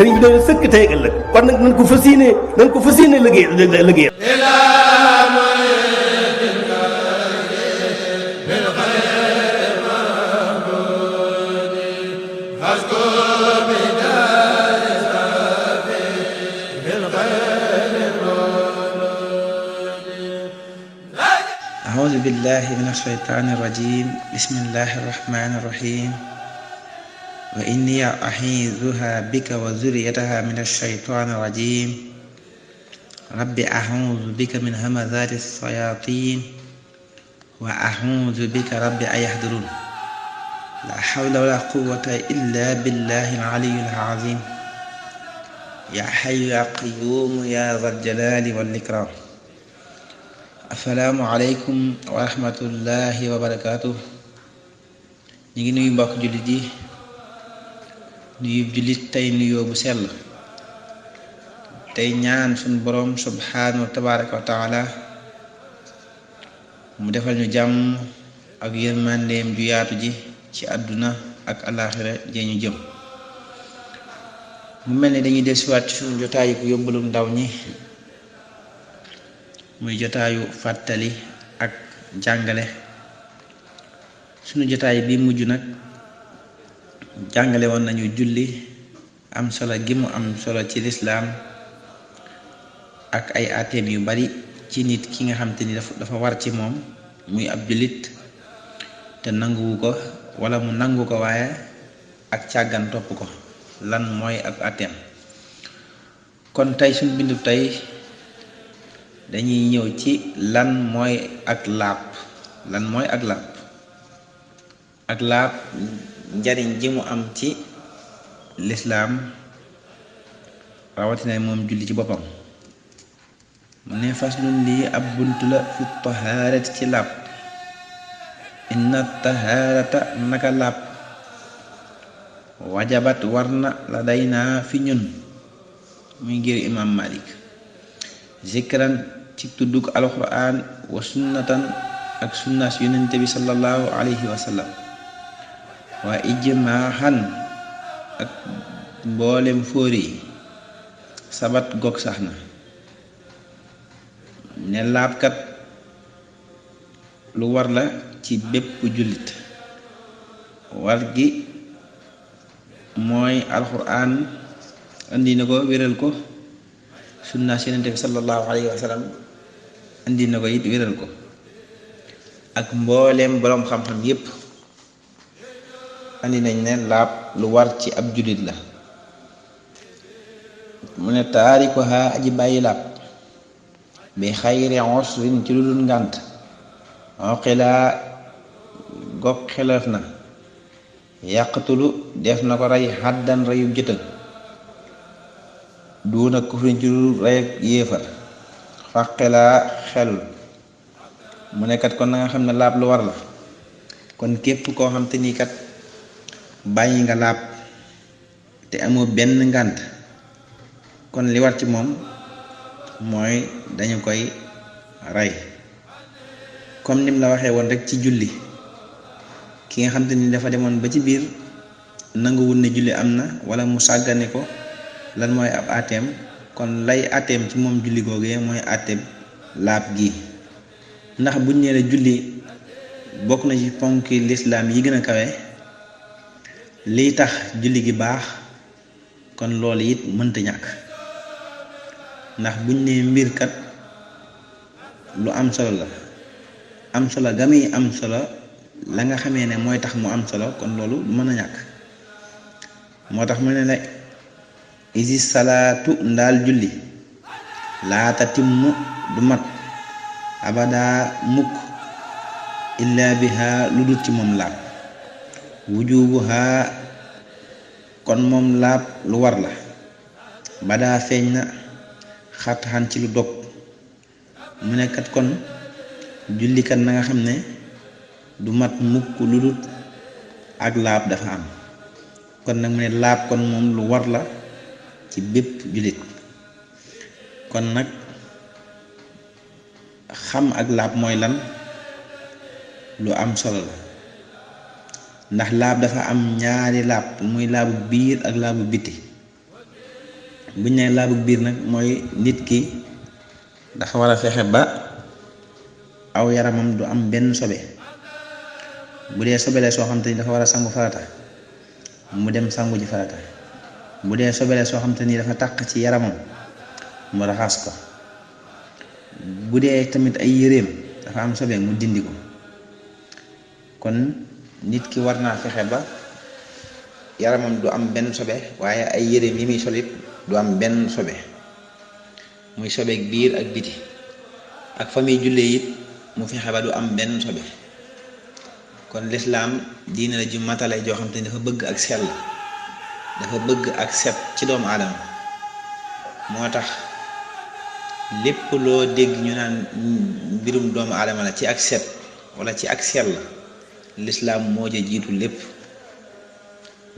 sëriñ bi doon sëkk tey ak ëllëg kon nag nañ ko fas yéene liggéey أعوذ بالله من الشيطان الرجيم بسم الله الرحمن الرحيم وإني أعيذها بك وذريتها من الشيطان الرجيم رب أعوذ بك من همزات الشياطين وأعوذ بك رب أن يحضرون لا حول ولا قوة إلا بالله العلي العظيم يا حي يا قيوم يا ذا الجلال والإكرام asalaamualeykum wa rahmatullahi wa barakaatu. ñu ngi nuyu mbokk jullit yi nuyu jullit tey nuyoo bu sell tey ñaan suñu boroom subhaanahu tabaraka wa taala mu defal ñu jàmm ak yërmandeem ju yaatu ji ci àdduna ak alaaxira jee ñu jëm. mu mel ni dañuy dellusiwaat ci suñu jotaayu ko yóbbalum ndaw ñi muy jotaayu fàttali ak jàngale. sunu jotaay bi mujj nag jàngale woon nañu julli am solo gi mu am solo ci lislaam ak ay ateem yu bari ci nit ki nga xam te ni dafa war ci moom muy ab jullit te nanguwu ko wala mu nangu ko waaye ak càggan topp ko lan mooy ak ateem. kon tey suñu bindu tey dañuy ñëw ci lan mooy ak laab. ak laab njariñ ji mu am ci lislaam rawatina moom julli ci boppam. mu ne faslun lii ab bunt la fi tahaarati ci laab. inna tahaarata naka laab wajabat war na la day naa fi ñun muy ngir imam Malik zikran ci tuddug alquran wa sunnatan ak sunnas yonente bi sallallahu alayhi wa sallam wa ijmaahan ak mboolem fóori sabat gog sax na ne laabkat lu war la ci bépp jullit. war gi mooy alquran andi na ko wéral ko, sunna Yonent bi sallallahu alayhi wa sallam andi na ko it wéral ko, ak mbooleem boroom xam-xam yépp andi nañ ne laab lu war ci ab jullit la. mu ne taarikuha aji bàyyi laab bi xayri usrin ci lu dul ngànt oqilaa gog xelef na yàqtulu def na ko rey xaddan reyub jëtal duuna kufrin ci lu rey yéefar faqilaa xelul. mu ne kat kon na nga xam ne laab lu war la. kon képp koo xam te ni kat bàyyi nga laab te amoo benn ngànt, kon li war ci moom mooy dañu koy rey. comme nim la waxee woon rek ci julli, ki nga xam te ni dafa demoon ba ci biir nanguwul ne julli am na wala mu sàggane ko, lan mooy ab ateem. kon lay ateem ci moom julli googee mooy ateem laab gi. ndax buñ nee la julli bokk na ci ponki lislaam yi gën a kawe, liy tax julli gi baax, kon loolu it mënta ñàkk. ndax buñ nee mbir kat lu am solo la, am solo ga muy am solo, la nga xamee ne mooy tax mu am solo, kon loolu mën a ñàkk. moo tax mu ne la isi salaatu ndaal julli laata timmu du mat abada mukk illa biha lu dul ci moom laab. wujubuha kon moom laab lu war la. badaa feeñ na xatxan ci lu dog. mu ne kat kon jullikat na nga xam ne du mat mukk lu dul ak laab dafa am. kon nag mu ne laab kon moom lu war la ci bépp jullit. kon nag xam ak laab mooy lan lu am solo la. ndax laab dafa am ñaari laab, muy laabu biir ak laabu biti. buñ ne laabug biir nag mooy nit ki dafa war a fexe ba aw yaramam du am benn sobe. bu dee sobele soo xam te ni dafa war a sangu farata mu dem sangu ji farata, bu dee sobele soo xam te ni dafa taq ci yaramam mu raxas ko, bu dee tamit ay yéreem dafa am sobe mu dindi ko. kon nit ki war naa fexe ba yaramam du am benn sobe, waaye ay yéreem yi muy solit du am benn sobe, muy sobeek biir ak biti. ak fa muy jullee it mu fexe ba du am benn sobe. kon lislaam diine la ju matale joo xam te ni dafa bëgg ak sell, dafa bëgg ak set ci doomu aadama. moo tax lépp loo dégg ñu naan mbirum doomu aadama la ci ak set wala ci ak sell, lislaam moo ja jiitu lépp.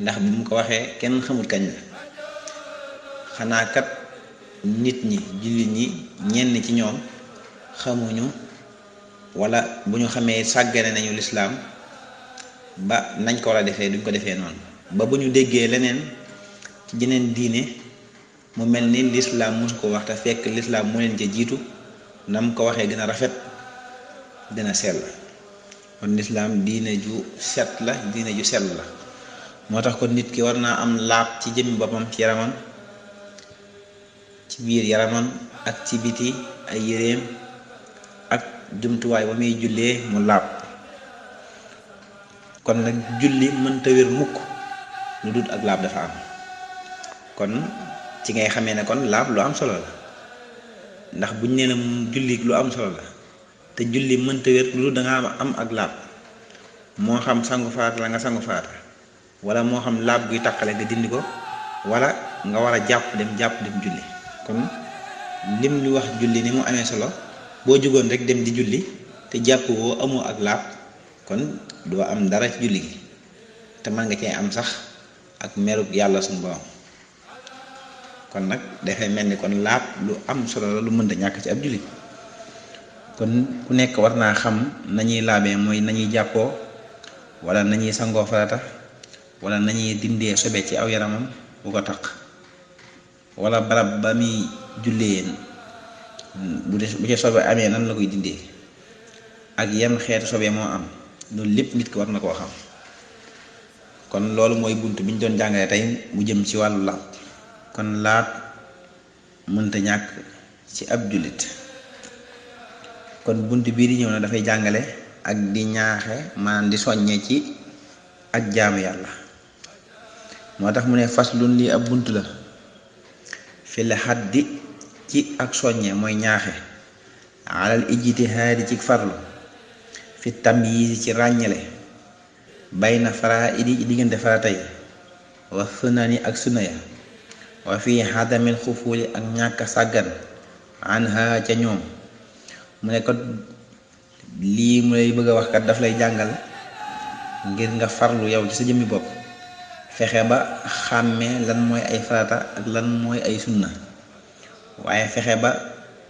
ndax bi mu ko waxee kenn xamul kañ la, xanaa kat nit ñi jullit ñi ñenn ci ñoom xamuñu, wala bu ñu xamee sàggane nañu lislaam ba nañ ko war a defee duñ ko defee noonu, ba bu ñu déggee leneen ci jeneen diine mu mel ni lislaam mosu ko wax te fekk lislaam moo leen ca jiitu, nam ko waxee gën a rafet gën a sell. kon lislaam diine ju set la, diine ju sell la. moo tax kon nit ki war naa am laab ci jëmmi boppam, ci yaramam, ci biir yaramam ak ci biti ay yéreem ak jumtuwaay ba muy jullee mu laab. kon nag julli mënta wér mukk lu dut ak laab dafa am. kon ci ngay xamee ne kon laab lu am solo la, ndax buñ nee na julli lu am solo la te julli mënta wér lu dut danga am ak laab. moo xam sangu faata la nga sangu faata, wala moo xam laab guy taqale nga dindi ko, wala nga war a jàpp dem julli. kon lim ñu wax julli ni mu amee solo, boo jógoon rek dem di julli te jàpp woo amoo ak laab, kon doo am dara ci julli gi, te mën nga cee am sax ak merub yàlla suñu borom. kon nag dafay mel ni kon laab lu am solo la, lu mënta ñàkk ci ab julli. kon ku nekk war naa xam nañuy laabee, mooy nañuy jàppoo, wala nañuy sangoo farata, wala nañuy dindee sobe ci aw yaramam bu ko taq, wala barab ba muy jullee bu ci sobe amee nan la koy dindee, ak yan xeetu sobe moo am. loolu lépp nit ki war na koo xam. kon loolu mooy bunt bi ñu doon jàngale tey mu jëm ci wàllu laab. kon laab mënta ñàkk ci ab jullit. kon bunt bii di ñëw na dafay jàngale ak di ñaaxe, maanaam di soññee ci ak jaamu yàlla. moo tax mu ne faslun lii ab bunt la fil haddi ci ak soññee, mooy ñaaxe, alal ijtihaadi ci farlu, fi tamyiz ci ràññale, bayna faraa'idi ci diggante farata yi, wa sunani ak sunna ya, wa fi hadamil xufuli ak ñàkk sàggan anha ca ñoom. mu ne ko lii mu lay bëgg a wax kat daf lay jàngal ngir nga farlu yow ci sa jëmmi bopp, fexe ba xàmmee lan mooy ay farata ak lan mooy ay sunna, waaye fexe ba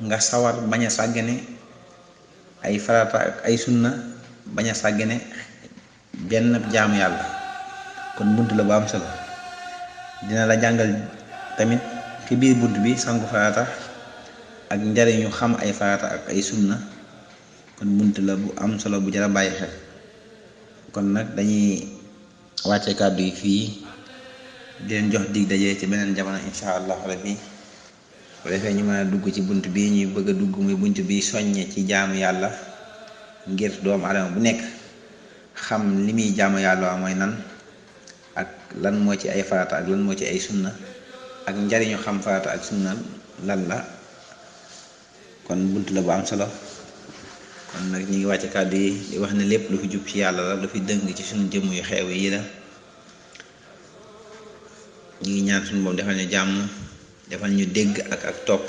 nga sawar bañ a sàggane ay farata ak ay sunna, bañ a sàggane benn jaamu yàlla. kon bunt la bu am solo. dina la jàngal tamit ci biir bunt bi sangu farata ak njariñu xam ay farata ak ay sunna. kon bunt la bu am solo bu jar a bàyyi xel. kon nag dañuy wàcce kàddu yi fii, di leen jox dig daje ci beneen jamono insha allah rabbi. bu defee ñu mën a dugg ci bunt bi ñuy bëgg a dugg, muy bunt bi soññe ci jaamu yàlla, ngir doomu adama bu nekk xam li muy jaamu yàlla mooy nan, ak lan moo ci ay farata ak lan moo ci ay sunna, ak njariñu xam farata ak sunna lan la. kon bunt la bu am solo. kon nag ñu ngi wàcce kàddu yi di wax ne lépp lu fi jub ci yàlla la, lu fi dëng ci suñu jëmm yu xeew yi la. ñu ngi ñaan suñu boom defal ñu jàmm, defal ñu dégg ak topp,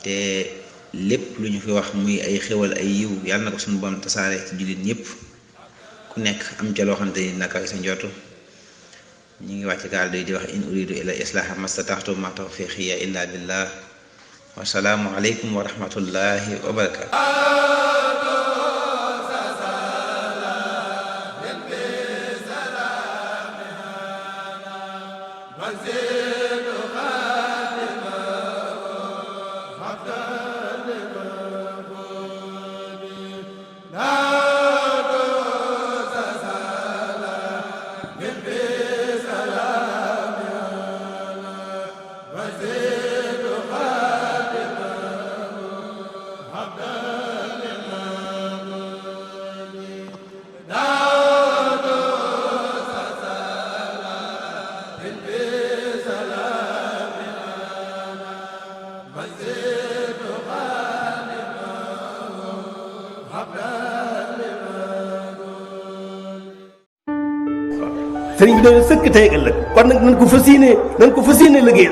te lépp lu ñu fi wax muy ay xéwal ay yiw yàlla na ko suñu boom tasaare ci jullit ñëpp, ku nekk am ca loo xamante ni naka sa njortu. ñu ngi wàcce kàddu yi di wax in uridu illa islaaha mastataxtu ma tawfiqiya illa billah. wasalaamu aleykum wa rahmatullahi wa barakaatu. sëriñ bi doon sëkk tey ak ëllëg kon nag nañ ko fas yéene liggéey